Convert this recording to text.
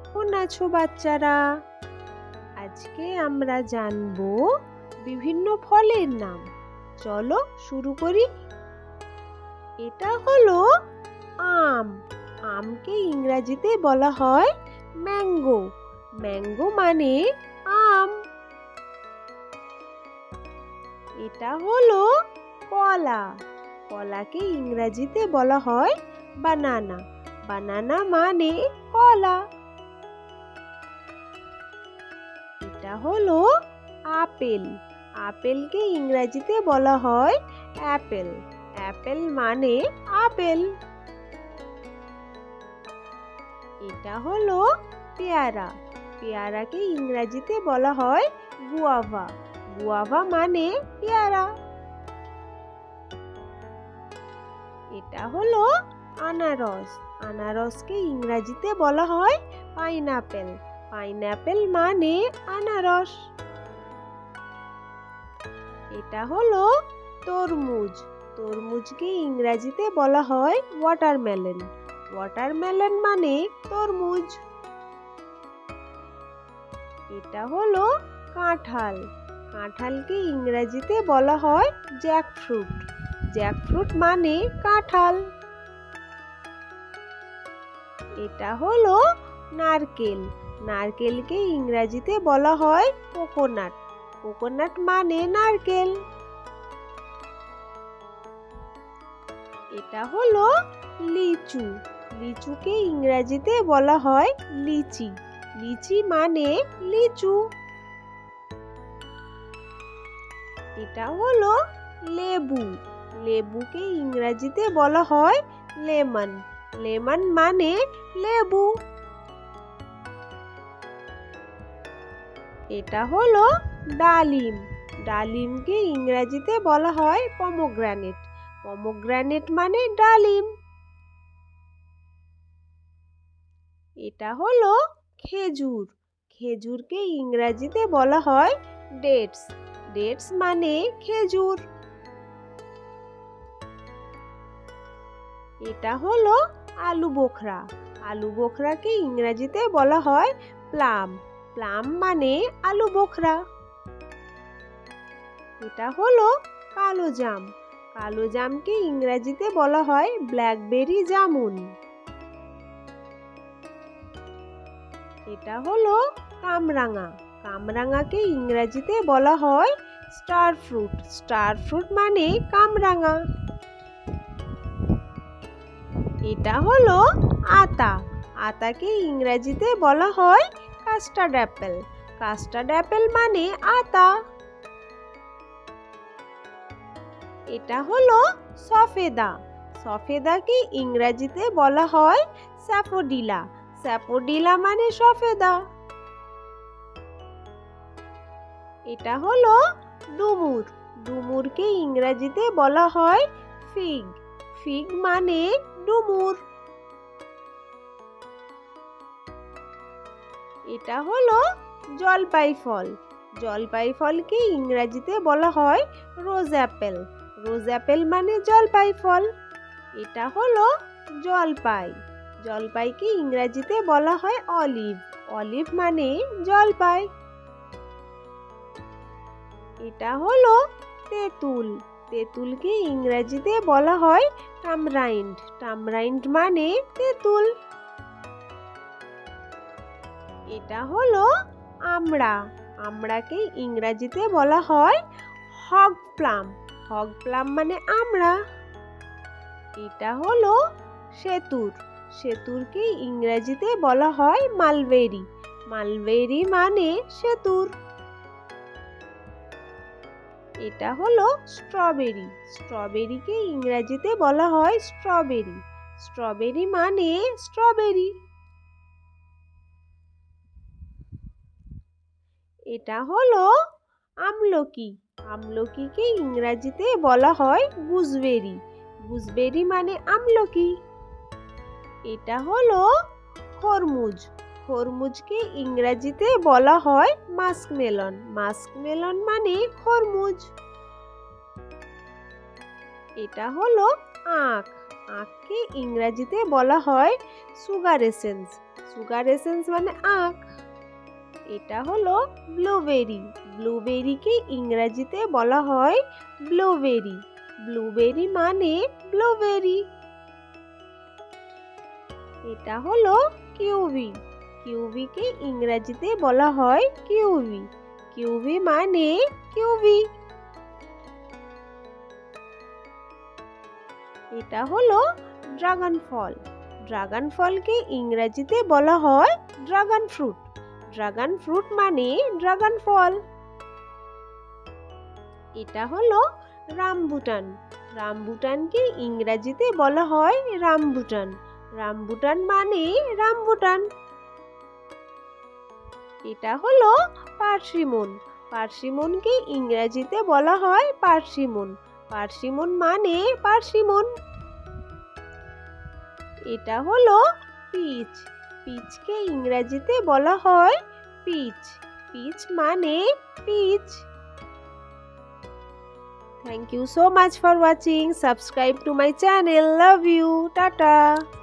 কেমন আছো বাচ্চারা? আজকে আমরা জানবো বিভিন্ন ফলের নাম। চলো শুরু করি। এটা হলো আম। আমকে ইংরেজিতে বলা হয় ম্যাঙ্গো। ম্যাঙ্গো মানে আম। এটা হলো কলা। কলাকে ইংরেজিতে বলা হয় বানানা। বানানা মানে কলা। এটা হলো আপেল। আপেলকে ইংরেজিতে বলা হয় অ্যাপেল। অ্যাপেল মানে আপেল। এটা হলো পেয়ারা। পেয়ারাকে ইংরেজিতে বলা হয় গুয়াভা। গুয়াভা মানে পেয়ারা। এটা হলো আনারস। আনারসকে ইংরেজিতে বলা হয় পাইনাপেল। পাইনাপেল মানে আনারস। এটা হলো তরমুজ। তরমুজকে ইংরেজিতে বলা হয় ওয়াটারমেলন। ওয়াটারমেলন মানে তরমুজ। এটা হলো কাঁঠাল। কাঁঠালকে ইংরেজিতে বলা হয় জ্যাকফ্রুট। জ্যাকফ্রুট মানে কাঁঠাল। এটা হলো নারকেল। নারকেলকে ইংরেজিতে বলা হয় কোকোনাট। কোকোনাট মানে নারকেল। এটা হলো লিচু। লিচুকে ইংরেজিতে বলা হয় লিচি। লিচি মানে লিচু। এটা হলো লেবু। লেবুকে ইংরেজিতে বলা হয় লেমন। লেমন মানে লেবু। এটা হলো ডালিম। ডালিমকে ইংরেজিতে বলা হয় পমোগ্রানেট। পমোগ্রানেট মানে ডালিম। এটা হলো খেজুর। খেজুরকে ইংরেজিতে বলা হয় ডেটস। ডেটস মানে খেজুর। এটা হলো আলু বোখরা। আলু বোখরাকে ইংরেজিতে বলা হয় প্লাম। প্লাম মানে আলু বোখরা। এটা হলো কালো জাম। কালো জামকে ইংরেজিতে বলা হয় ব্ল্যাকবেরি জামুন। এটা হলো কামরাঙা। কামরাঙাকে ইংরেজিতে বলা হয় স্টার ফ্রুট। স্টার ফ্রুট মানে কামরাঙা। এটা হলো আতা। আতাকে ইংরেজিতে বলা হয় কাস্টার্ড অ্যাপেল। কাস্টার্ড অ্যাপেল মানে আতা। এটা হলো সফেদা। সফেদাকে ইংরেজিতে বলা হয় স্যাফোডিলা। স্যাফোডিলা মানে সফেদা। এটা হলো ডুমুর। ডুমুরকে ইংরেজিতে বলা হয় ফিগ। ফিগ মানে ডুমুর। এটা হলো জলপাই ফল। জলপাই ফলকে ইংরেজিতে বলা হয় রোজ অ্যাপেল। রোজ অ্যাপেল মানে জলপাই ফল। এটা হলো জলপাই। জলপাইকে ইংরেজিতে বলা হয় অলিভ। অলিভ মানে জলপাই। এটা হলো তেঁতুল। তেঁতুলকে ইংরেজিতে বলা হয় টামরাইন্ড। টামরাইন্ড মানে তেঁতুল। এটা হলো আমড়া। আমড়াকে ইংরেজিতে বলা হয় হগ প্লাম। হগ প্লাম মানে আমড়া। এটা হলো সেতুর। সেতুরকে ইংরেজিতে বলা হয় মালবেরি। মালবেরি মানে সেতুর। এটা হলো স্ট্রবেরি। স্ট্রবেরিকে ইংরেজিতে বলা হয় স্ট্রবেরি। স্ট্রবেরি মানে স্ট্রবেরি। এটা হলো আমলকি। আমলকিকে ইংরেজিতে বলা হয় গুজবেরি। গুজবেরি মানে আমলকি। এটা হলো খরমুজ। খরমুজকে ইংরেজিতে বলা হয় মাস্কমেলন। মাস্কমেলন মানে খরমুজ। এটা হলো আখ। আখকে ইংরেজিতে বলা হয় সুগার এসেন্স। সুগার এসেন্স মানে আখ। এটা হলো ব্লুবেরি। ব্লুবেরিকে ইংরেজিতে বলা হয় ব্লুবেরি। ব্লুবেরি মানে ব্লুবেরি। এটা হলো কিউই। কিউইকে ইংরেজিতে বলা হয় কিউই। কিউই মানে কিউই। এটা হলো ড্রাগন ফল। ড্রাগন ফলকে ইংরেজিতে বলা হয় ড্রাগন ফ্রুট। ড্রাগন ফ্রুট মানে ড্রাগন ফল। এটা হলো রামবুটান। রামবুটানকে ইংরেজিতে বলা হয় রামবুটান। রামবুটান মানে রামবুটান। এটা হলো পার্সিমন। পার্সিমনকে ইংরেজিতে বলা হয় পার্সিমন। পার্সিমন মানে পার্সিমন। এটা হলো পিচ। পিচকে ইংরেজিতে বলা হয় পিচ। পিচ মানে pitch. Thank you so much for watching. Subscribe to my channel. Love you. Tata.